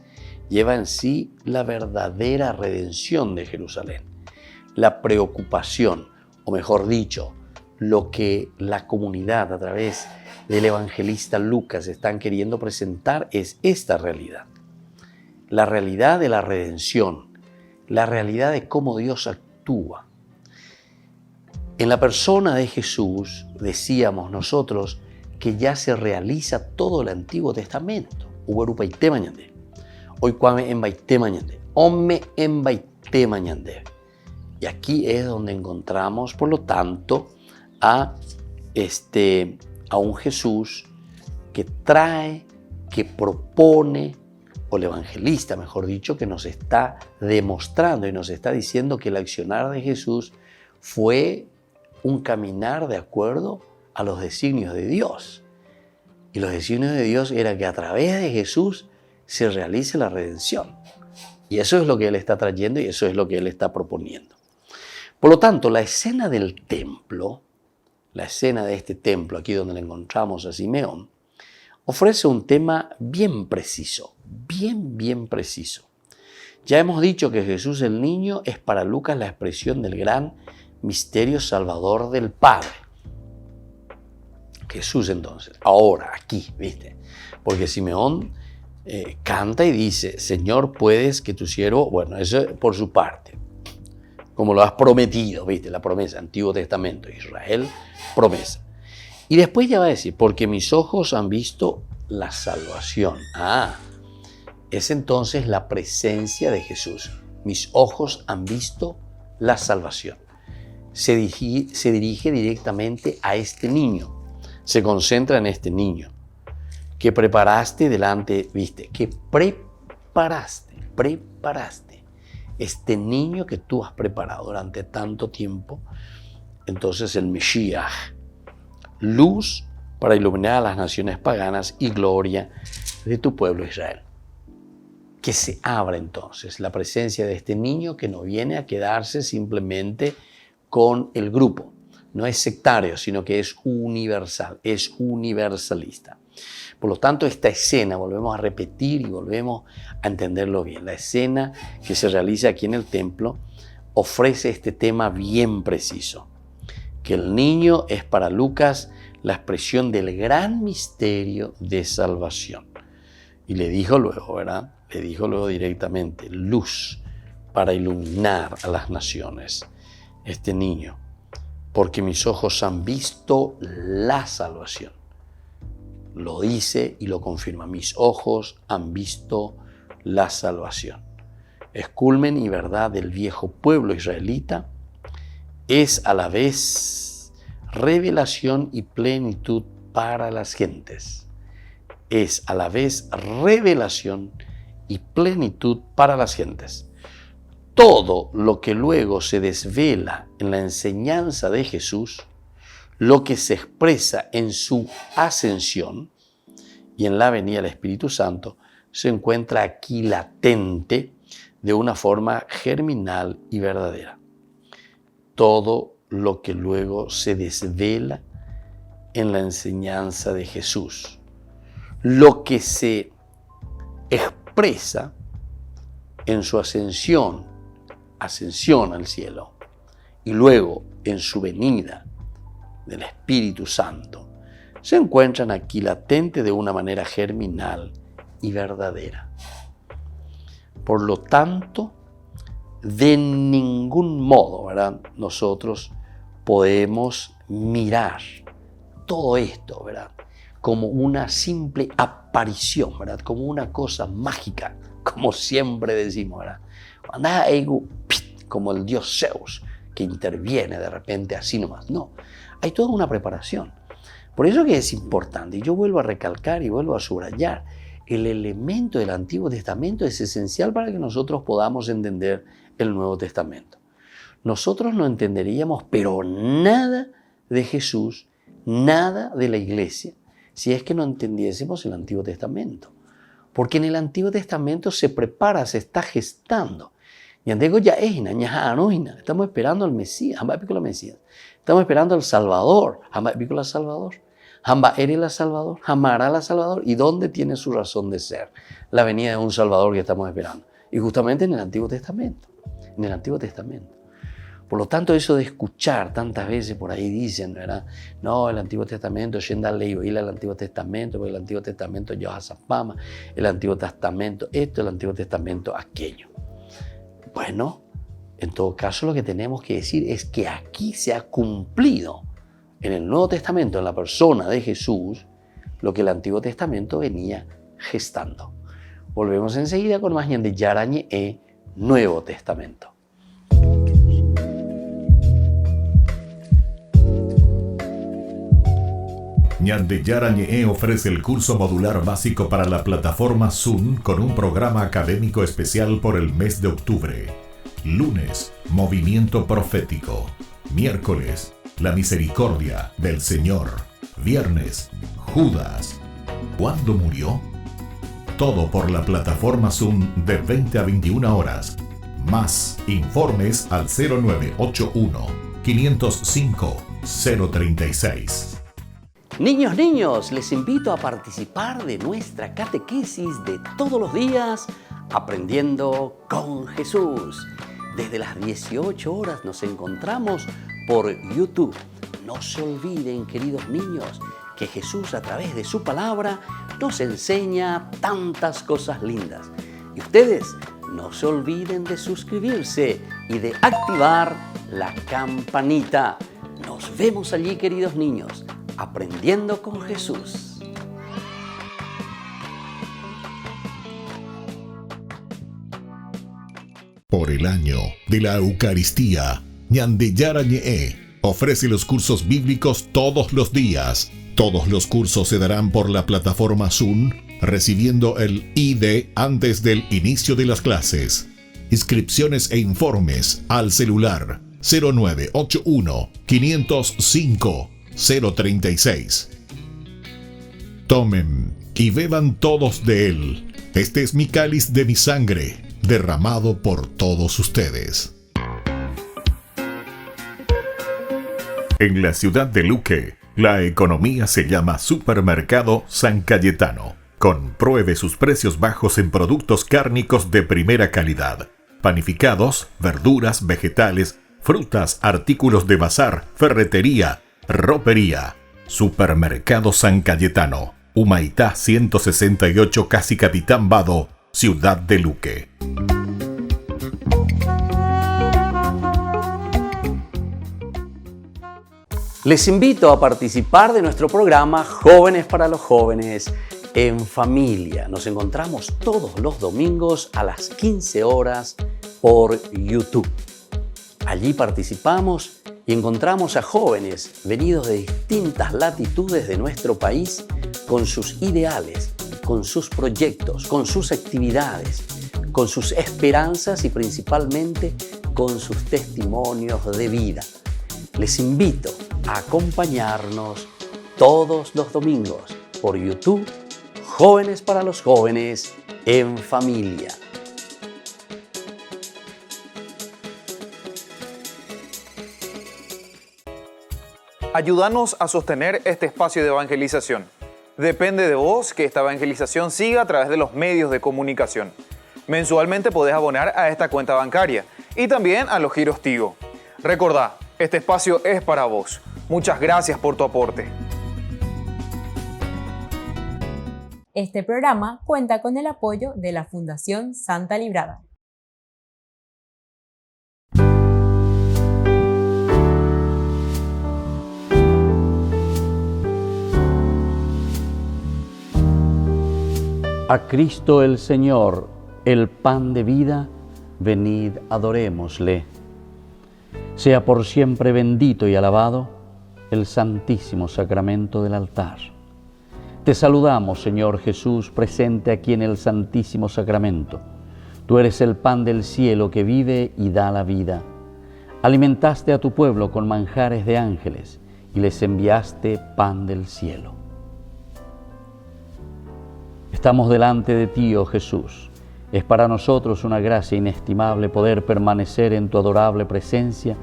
lleva en sí la verdadera redención de Jerusalén. La preocupación, o mejor dicho, lo que la comunidad a través del evangelista Lucas están queriendo presentar es esta realidad. La realidad de la redención, la realidad de cómo Dios actúa. En la persona de Jesús, decíamos nosotros, que ya se realiza todo el Antiguo Testamento. Hoy cuame en baite mañande, homme en baite mañande. Y aquí es donde encontramos, por lo tanto, a un Jesús que trae, que propone, o el evangelista, mejor dicho, que nos está demostrando y nos está diciendo que el accionar de Jesús fue un caminar de acuerdo a los designios de Dios. Y los designios de Dios era que a través de Jesús se realice la redención. Y eso es lo que Él está trayendo y eso es lo que Él está proponiendo. Por lo tanto, la escena del templo, la escena de este templo, aquí donde le encontramos a Simeón, ofrece un tema bien preciso, bien preciso. Ya hemos dicho que Jesús el niño es para Lucas la expresión del gran misterio salvador del Padre. Jesús entonces, ahora, aquí, ¿viste? Porque Simeón canta y dice, Señor, puedes que tu siervo, bueno, eso por su parte, como lo has prometido, ¿viste? La promesa, Antiguo Testamento, Israel, promesa. Y después ya va a decir, porque mis ojos han visto la salvación. Es entonces la presencia de Jesús. Mis ojos han visto la salvación. Se dirige directamente a este niño. Se concentra en este niño que preparaste delante, ¿viste? Que preparaste. Este niño que tú has preparado durante tanto tiempo. Entonces el Mesías, luz para iluminar a las naciones paganas y gloria de tu pueblo Israel. Que se abra entonces la presencia de este niño que no viene a quedarse simplemente con el grupo. No es sectario, sino que es universal, es universalista. Por lo tanto, esta escena, volvemos a repetir y volvemos a entenderlo bien. La escena que se realiza aquí en el templo ofrece este tema bien preciso. Que el niño es para Lucas la expresión del gran misterio de salvación. Y le dijo luego, ¿verdad? Le dijo luego directamente, luz para iluminar a las naciones. Este niño, porque mis ojos han visto la salvación. Lo dice y lo confirma. Mis ojos han visto la salvación. Es culmen y verdad del viejo pueblo israelita. Es a la vez revelación y plenitud para las gentes. Es a la vez revelación y plenitud para las gentes. Todo lo que luego se desvela en la enseñanza de Jesús, lo que se expresa en su ascensión y en la venida del Espíritu Santo, se encuentra aquí latente de una forma germinal y verdadera. Todo lo que luego se desvela en la enseñanza de Jesús, lo que se expresa en su ascensión al cielo y luego en su venida del Espíritu Santo, se encuentran aquí latente de una manera germinal y verdadera. Por lo tanto, de ningún modo, ¿verdad?, nosotros podemos mirar todo esto, ¿verdad?, como una simple aparición, ¿verdad?, como una cosa mágica, como siempre decimos, ¿verdad?, como el dios Zeus, que interviene de repente así nomás. No, hay toda una preparación. Por eso que es importante, y yo vuelvo a recalcar y vuelvo a subrayar, el elemento del Antiguo Testamento es esencial para que nosotros podamos entender el Nuevo Testamento. Nosotros no entenderíamos pero nada de Jesús, nada de la iglesia, si es que no entendiésemos el Antiguo Testamento. Porque en el Antiguo Testamento se prepara, se está gestando. Estamos esperando al Mesías, estamos esperando al Salvador, Salvador, Jamará Salvador. ¿Y dónde tiene su razón de ser? La venida de un Salvador que estamos esperando. Y justamente en el Antiguo Testamento. En el Antiguo Testamento. Por lo tanto, eso de escuchar tantas veces por ahí dicen, ¿verdad? No, el Antiguo Testamento, el Antiguo Testamento, porque el Antiguo Testamento Yohazapama, el Antiguo Testamento esto, el Antiguo Testamento aquello. Bueno, en todo caso lo que tenemos que decir es que aquí se ha cumplido en el Nuevo Testamento, en la persona de Jesús, lo que el Antiguo Testamento venía gestando. Volvemos enseguida con más de Yarañe e Nuevo Testamento. Ñande Yarañe ofrece el curso modular básico para la plataforma Zoom con un programa académico especial por el mes de octubre. Lunes, Movimiento Profético. Miércoles, La Misericordia del Señor. Viernes, Judas. ¿Cuándo murió? Todo por la plataforma Zoom de 20 a 21 horas. Más informes al 0981-505-036. Niños, les invito a participar de nuestra catequesis de todos los días, Aprendiendo con Jesús. Desde las 18 horas nos encontramos por YouTube. No se olviden, queridos niños, que Jesús a través de su palabra nos enseña tantas cosas lindas. Y ustedes no se olviden de suscribirse y de activar la campanita. Nos vemos allí, queridos niños. Aprendiendo con Jesús. Por el año de la Eucaristía, Ñande Yarañe ofrece los cursos bíblicos todos los días. Todos los cursos se darán por la plataforma Zoom, recibiendo el ID antes del inicio de las clases. Inscripciones e informes al celular 0981-505-036. Tomen y beban todos de él. Este es mi cáliz de mi sangre, derramado por todos ustedes. En la ciudad de Luque, la economía se llama Supermercado San Cayetano. Compruebe sus precios bajos en productos cárnicos de primera calidad. Panificados, verduras, vegetales, frutas, artículos de bazar, ferretería, ropería. Supermercado San Cayetano, Humaitá 168, Casi Capitán Vado, Ciudad de Luque. Les invito a participar de nuestro programa Jóvenes para los Jóvenes en Familia. Nos encontramos todos los domingos a las 15 horas por YouTube. Allí participamos y encontramos a jóvenes venidos de distintas latitudes de nuestro país con sus ideales, con sus proyectos, con sus actividades, con sus esperanzas y principalmente con sus testimonios de vida. Les invito a acompañarnos todos los domingos por YouTube, Jóvenes para los Jóvenes en Familia. Ayúdanos a sostener este espacio de evangelización. Depende de vos que esta evangelización siga a través de los medios de comunicación. Mensualmente podés abonar a esta cuenta bancaria y también a los giros Tigo. Recordá, este espacio es para vos. Muchas gracias por tu aporte. Este programa cuenta con el apoyo de la Fundación Santa Librada. A Cristo el Señor, el pan de vida, venid adorémosle. Sea por siempre bendito y alabado el santísimo sacramento del altar. Te saludamos, Señor Jesús, presente aquí en el santísimo sacramento. Tú eres el pan del cielo que vive y da la vida. Alimentaste a tu pueblo con manjares de ángeles y les enviaste pan del cielo. Estamos delante de ti, oh Jesús. Es para nosotros una gracia inestimable poder permanecer en tu adorable presencia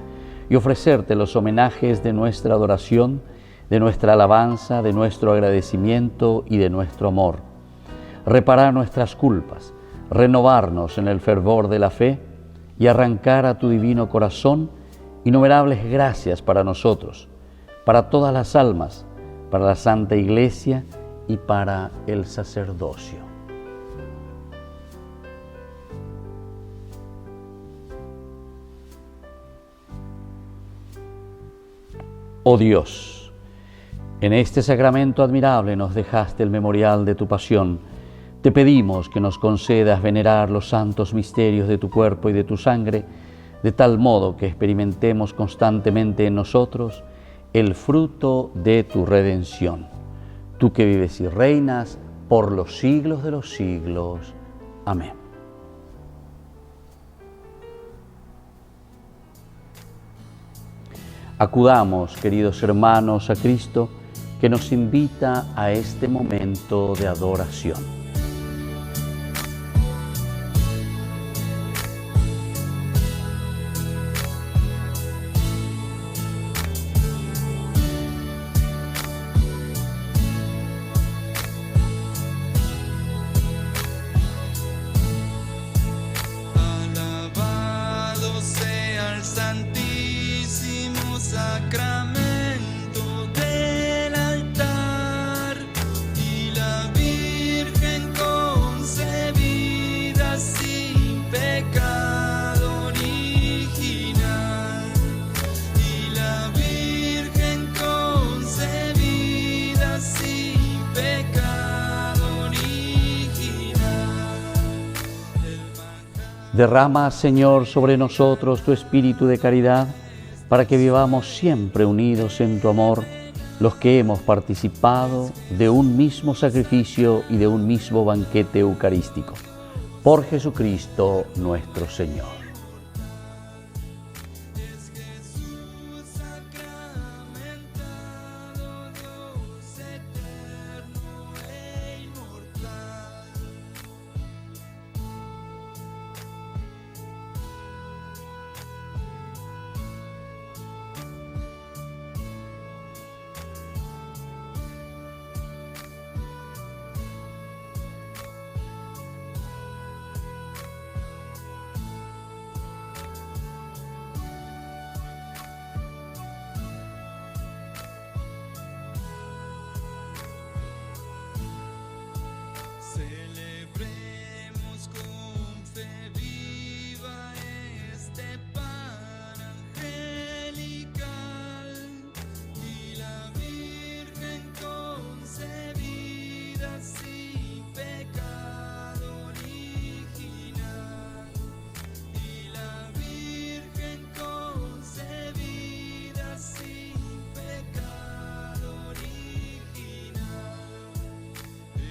y ofrecerte los homenajes de nuestra adoración, de nuestra alabanza, de nuestro agradecimiento y de nuestro amor. Reparar nuestras culpas, renovarnos en el fervor de la fe y arrancar a tu divino corazón innumerables gracias para nosotros, para todas las almas, para la Santa Iglesia y para el sacerdocio. Oh Dios, en este sacramento admirable nos dejaste el memorial de tu pasión. Te pedimos que nos concedas venerar los santos misterios de tu cuerpo y de tu sangre, de tal modo que experimentemos constantemente en nosotros el fruto de tu redención. Tú que vives y reinas por los siglos de los siglos. Amén. Acudamos, queridos hermanos, a Cristo, que nos invita a este momento de adoración. Alabado sea el santísimo sacramento del altar y la Virgen concebida sin pecado original, y la Virgen concebida sin pecado original. Derrama, Señor, sobre nosotros tu espíritu de caridad, para que vivamos siempre unidos en tu amor, los que hemos participado de un mismo sacrificio y de un mismo banquete eucarístico. Por Jesucristo nuestro Señor. Celebremos con fe viva este pan angelical y la Virgen concebida sin pecado original, y la Virgen concebida sin pecado original.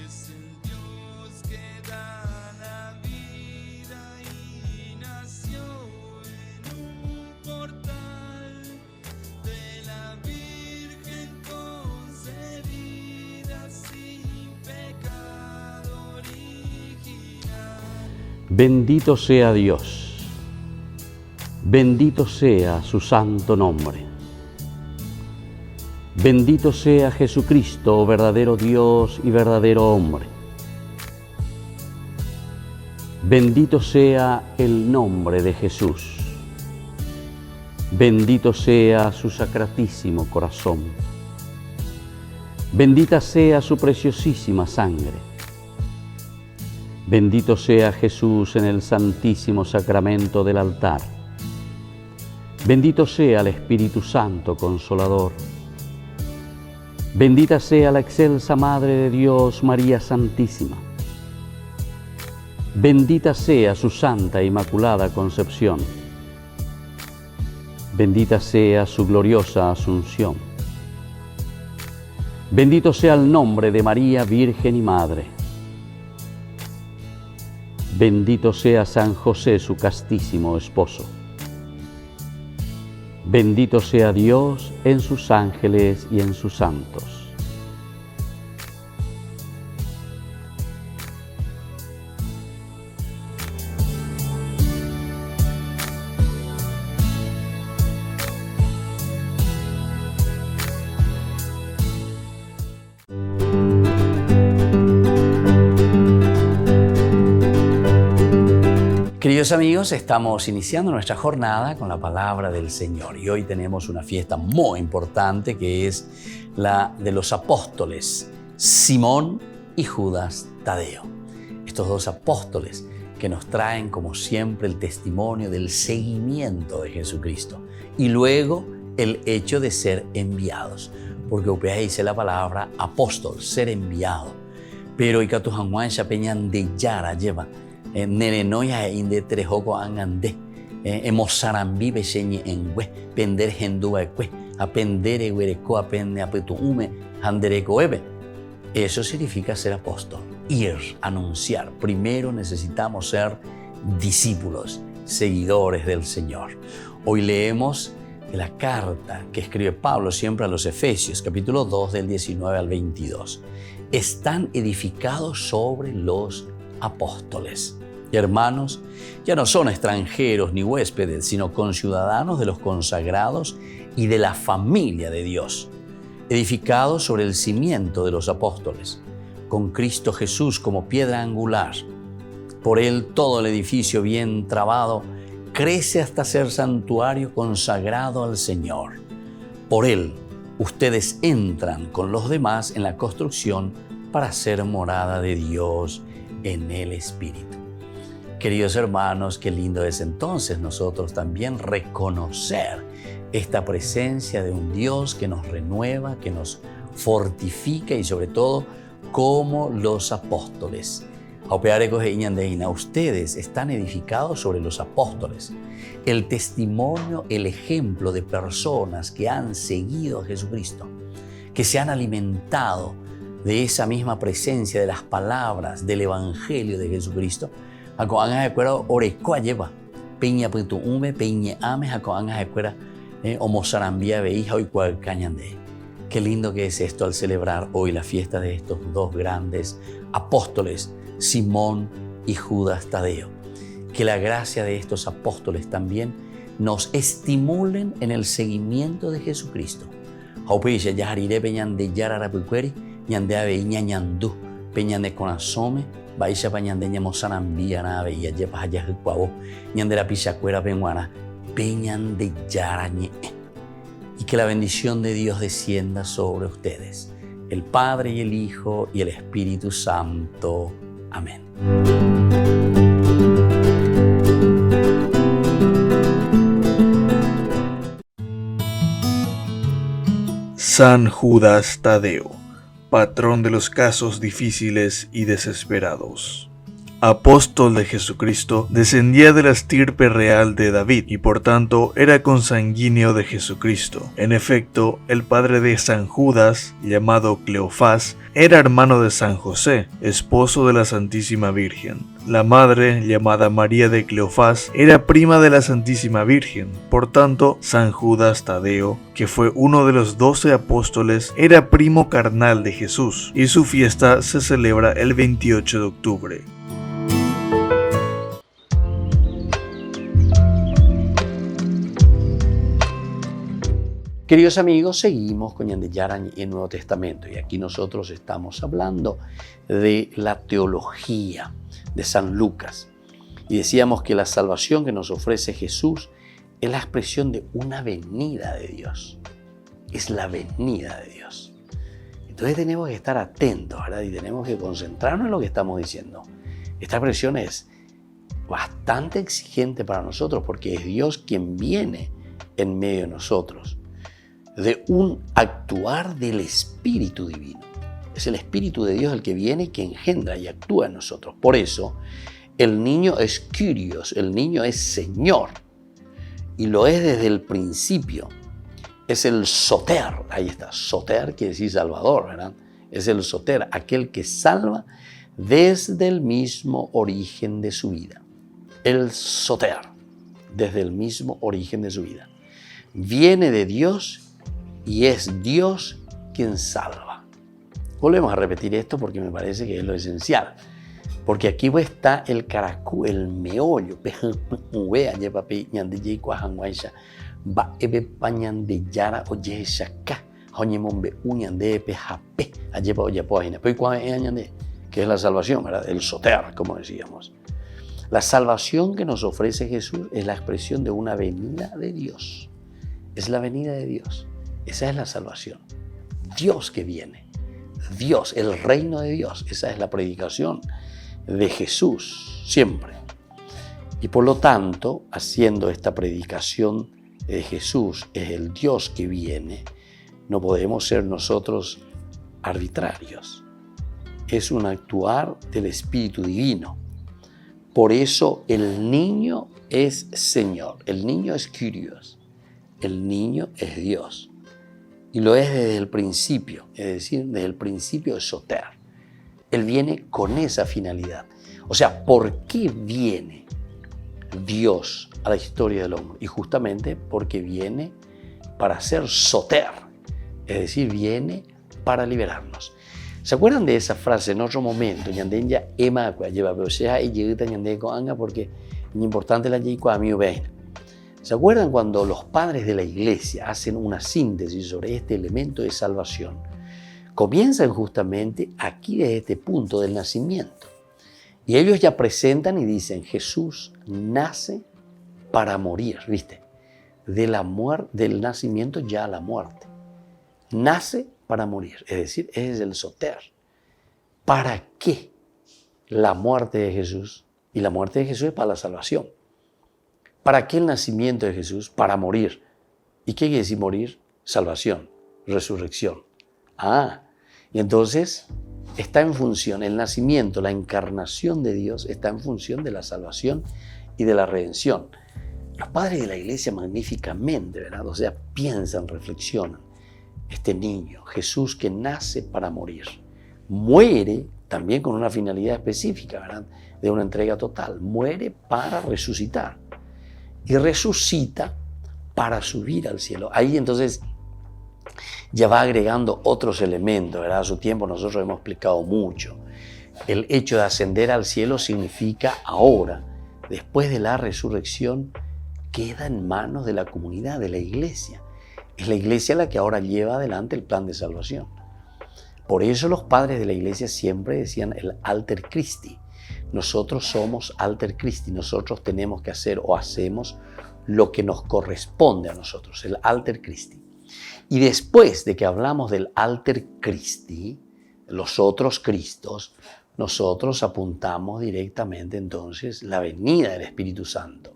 Es el Dios que da la vida y nació en un portal de la Virgen concebida sin pecado original. Bendito sea Dios, bendito sea su santo nombre. Bendito sea Jesucristo, verdadero Dios y verdadero hombre. Bendito sea el nombre de Jesús. Bendito sea su sacratísimo corazón. Bendita sea su preciosísima sangre. Bendito sea Jesús en el santísimo sacramento del altar. Bendito sea el Espíritu Santo Consolador. Bendita sea la excelsa Madre de Dios, María Santísima. Bendita sea su Santa e Inmaculada Concepción. Bendita sea su gloriosa asunción. Bendito sea el nombre de María, Virgen y Madre. Bendito sea San José, su castísimo esposo. Bendito sea Dios en sus ángeles y en sus santos. Queridos amigos, estamos iniciando nuestra jornada con la palabra del Señor y hoy tenemos una fiesta muy importante que es la de los apóstoles Simón y Judas Tadeo. Estos dos apóstoles que nos traen como siempre el testimonio del seguimiento de Jesucristo y luego el hecho de ser enviados, porque upea dice la palabra apóstol, ser enviado, pero ikatu hanguan shapeñan de yara lleva nerenoya inde trejoko angande emosarambi beseñe engüe pender hendua ekue apender eguereko apende apetuume handereko ebe. Eso significa ser apóstol, ir, anunciar. Primero necesitamos ser discípulos, seguidores del Señor. Hoy leemos la carta que escribe Pablo siempre a los Efesios, capítulo 2 del 19 al 22. Están edificados sobre los apóstoles. Y hermanos, ya no son extranjeros ni huéspedes, sino conciudadanos de los consagrados y de la familia de Dios, edificados sobre el cimiento de los apóstoles, con Cristo Jesús como piedra angular. Por Él todo el edificio bien trabado crece hasta ser santuario consagrado al Señor. Por Él ustedes entran con los demás en la construcción para ser morada de Dios en el Espíritu. Queridos hermanos, qué lindo es entonces nosotros también reconocer esta presencia de un Dios que nos renueva, que nos fortifica y sobre todo como los apóstoles. Ustedes están edificados sobre los apóstoles. El testimonio, el ejemplo de personas que han seguido a Jesucristo, que se han alimentado de esa misma presencia, de las palabras del Evangelio de Jesucristo. Qué lindo que es esto al celebrar hoy la fiesta de estos dos grandes apóstoles, Simón y Judas Tadeo. Que la gracia de estos apóstoles también nos estimulen en el seguimiento de Jesucristo. Baisha pañandeña mozarambía nave y allá para allá cuavo ñande la pichacuera penguana peñan de yarañe. Y que la bendición de Dios descienda sobre ustedes, el Padre y el Hijo y el Espíritu Santo. Amén. San Judas Tadeo, patrón de los casos difíciles y desesperados. Apóstol de Jesucristo, descendía de la estirpe real de David y por tanto era consanguíneo de Jesucristo. En efecto, el padre de San Judas, llamado Cleofás, era hermano de San José, esposo de la Santísima Virgen. La madre, llamada María de Cleofás, era prima de la Santísima Virgen. Por tanto, San Judas Tadeo, que fue uno de los 12 apóstoles, era primo carnal de Jesús, y su fiesta se celebra el 28 de octubre. Queridos amigos, seguimos con Ñande Yarañe y el Nuevo Testamento y aquí nosotros estamos hablando de la teología de San Lucas y decíamos que la salvación que nos ofrece Jesús es la expresión de una venida de Dios, es la venida de Dios. Entonces tenemos que estar atentos, ¿verdad? Y tenemos que concentrarnos en lo que estamos diciendo. Esta expresión es bastante exigente para nosotros porque es Dios quien viene en medio de nosotros, de un actuar del Espíritu Divino. Es el Espíritu de Dios el que viene y que engendra y actúa en nosotros. Por eso, el niño es Kyrios, el niño es Señor. y lo es desde el principio. Es el soter, ahí está, soter quiere decir salvador, ¿verdad? Es el soter, aquel que salva desde el mismo origen de su vida. El soter, desde el mismo origen de su vida. Viene de Dios y es Dios quien salva. Volvemos a repetir esto porque me parece que es lo esencial. Porque aquí está el caracú, el meollo. Que es la salvación, ¿verdad? El soter, como decíamos. La salvación que nos ofrece Jesús es la expresión de una venida de Dios. Es la venida de Dios. Esa es la salvación. Dios que viene. Dios, el reino de Dios. Esa es la predicación de Jesús, siempre. Y por lo tanto, haciendo esta predicación de Jesús, es el Dios que viene, no podemos ser nosotros arbitrarios. Es un actuar del Espíritu Divino. Por eso el niño es Señor, el niño es Kyrios, el niño es Dios. Y lo es desde el principio, es decir, desde el principio es soter. Él viene con esa finalidad. O sea, ¿por qué viene Dios a la historia del hombre? Y justamente porque viene para ser soter, es decir, viene para liberarnos. ¿Se acuerdan de esa frase en otro momento? Porque es importante la ¿Se acuerdan cuando los padres de la iglesia hacen una síntesis sobre este elemento de salvación? Comienzan justamente aquí desde este punto del nacimiento. Y ellos ya presentan y dicen, Jesús nace para morir, ¿viste? Del nacimiento ya a la muerte. Nace para morir, es decir, es el soter. ¿Para qué la muerte de Jesús? Y la muerte de Jesús es para la salvación. ¿Para qué el nacimiento de Jesús? Para morir. ¿Y qué quiere decir morir? Salvación, resurrección. Y entonces está en función, el nacimiento, la encarnación de Dios está en función de la salvación y de la redención. Los padres de la iglesia magníficamente, ¿verdad? O sea, piensan, reflexionan. Este niño, Jesús que nace para morir, muere también con una finalidad específica, ¿verdad? De una entrega total. Muere para resucitar y resucita para subir al cielo. Ahí entonces ya va agregando otros elementos, ¿verdad? A su tiempo nosotros hemos explicado mucho. El hecho de ascender al cielo significa ahora, después de la resurrección, queda en manos de la comunidad, de la iglesia. Es la iglesia la que ahora lleva adelante el plan de salvación. Por eso los padres de la iglesia siempre decían el alter Christi. Nosotros somos alter Christi, nosotros tenemos que hacer o hacemos lo que nos corresponde a nosotros, el alter Christi. Y después de que hablamos del alter Christi, los otros Cristos, nosotros apuntamos directamente entonces la venida del Espíritu Santo.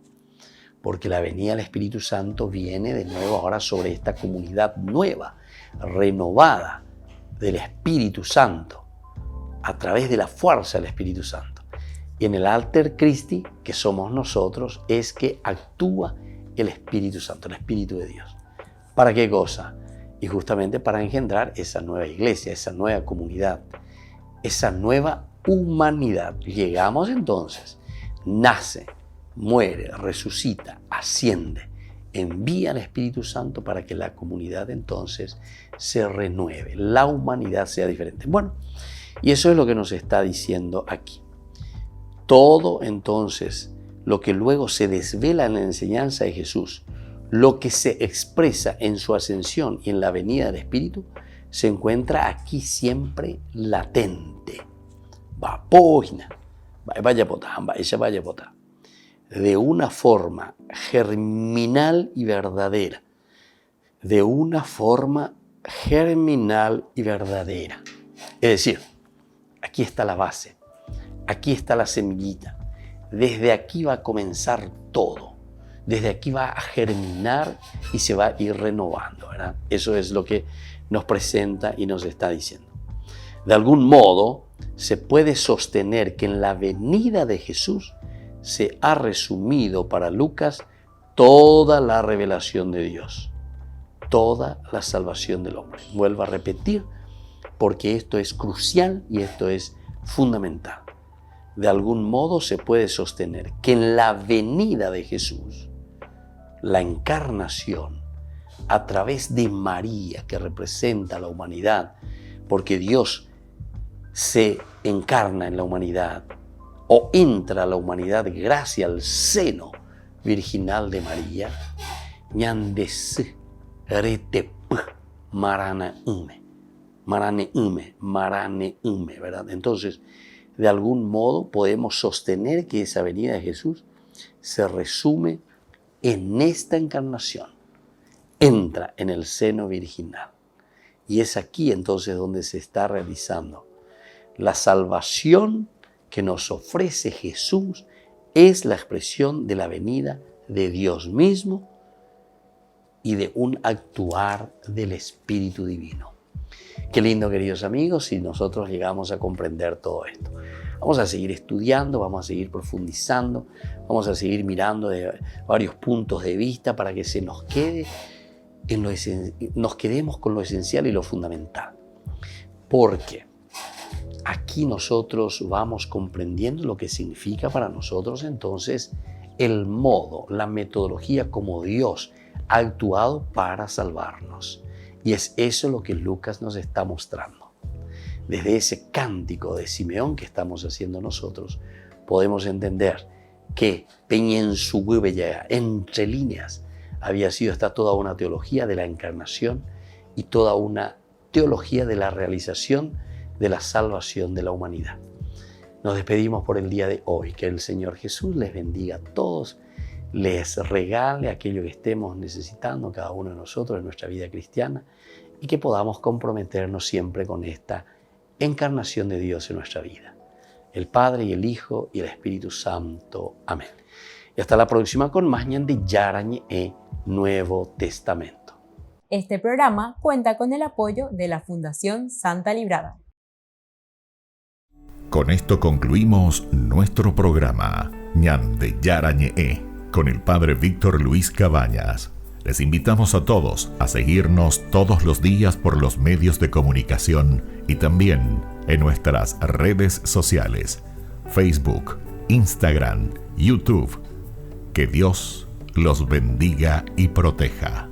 Porque la venida del Espíritu Santo viene de nuevo ahora sobre esta comunidad nueva, renovada del Espíritu Santo, a través de la fuerza del Espíritu Santo. Y en el alter Christi, que somos nosotros, es que actúa el Espíritu Santo, el Espíritu de Dios. ¿Para qué cosa? Y justamente para engendrar esa nueva iglesia, esa nueva comunidad, esa nueva humanidad. Llegamos entonces, nace, muere, resucita, asciende, envía al Espíritu Santo para que la comunidad entonces se renueve, la humanidad sea diferente. Bueno, y eso es lo que nos está diciendo aquí. Todo entonces, lo que luego se desvela en la enseñanza de Jesús, lo que se expresa en su ascensión y en la venida del Espíritu, se encuentra aquí siempre latente. De una forma germinal y verdadera. De una forma germinal y verdadera. Es decir, aquí está la base, aquí está la semillita. Desde aquí va a comenzar todo. Desde aquí va a germinar y se va a ir renovando, ¿verdad? Eso es lo que nos presenta y nos está diciendo. De algún modo, se puede sostener que en la venida de Jesús se ha resumido para Lucas toda la revelación de Dios, toda la salvación del hombre. Vuelvo a repetir, porque esto es crucial y esto es fundamental. De algún modo se puede sostener que en la venida de Jesús, la encarnación, a través de María, que representa a la humanidad, porque Dios se encarna en la humanidad o entra a la humanidad gracias al seno virginal de María, ñandese retep maraneume, ¿verdad? Entonces, de algún modo podemos sostener que esa venida de Jesús se resume en esta encarnación. Entra en el seno virginal. Y es aquí entonces donde se está realizando la salvación que nos ofrece Jesús. Es la expresión de la venida de Dios mismo y de un actuar del Espíritu Divino. Qué lindo, queridos amigos, si nosotros llegamos a comprender todo esto. Vamos a seguir estudiando, vamos a seguir profundizando, vamos a seguir mirando de varios puntos de vista para que se nos quede nos quedemos con lo esencial y lo fundamental. Porque aquí nosotros vamos comprendiendo lo que significa para nosotros entonces el modo, la metodología como Dios ha actuado para salvarnos. Y es eso lo que Lucas nos está mostrando. Desde ese cántico de Simeón que estamos haciendo nosotros, podemos entender que entre líneas había sido esta toda una teología de la encarnación y toda una teología de la realización de la salvación de la humanidad. Nos despedimos por el día de hoy. Que el Señor Jesús les bendiga a todos, les regale aquello que estemos necesitando cada uno de nosotros en nuestra vida cristiana y que podamos comprometernos siempre con esta encarnación de Dios en nuestra vida. El Padre y el Hijo y el Espíritu Santo. Amén. Y hasta la próxima con más ñande Yarañe Nuevo Testamento. Este programa cuenta con el apoyo de la Fundación Santa Librada. Con esto concluimos nuestro programa ñande Yarañe con el Padre Víctor Luis Cabañas. Les invitamos a todos a seguirnos todos los días por los medios de comunicación y también en nuestras redes sociales, Facebook, Instagram, YouTube. Que Dios los bendiga y proteja.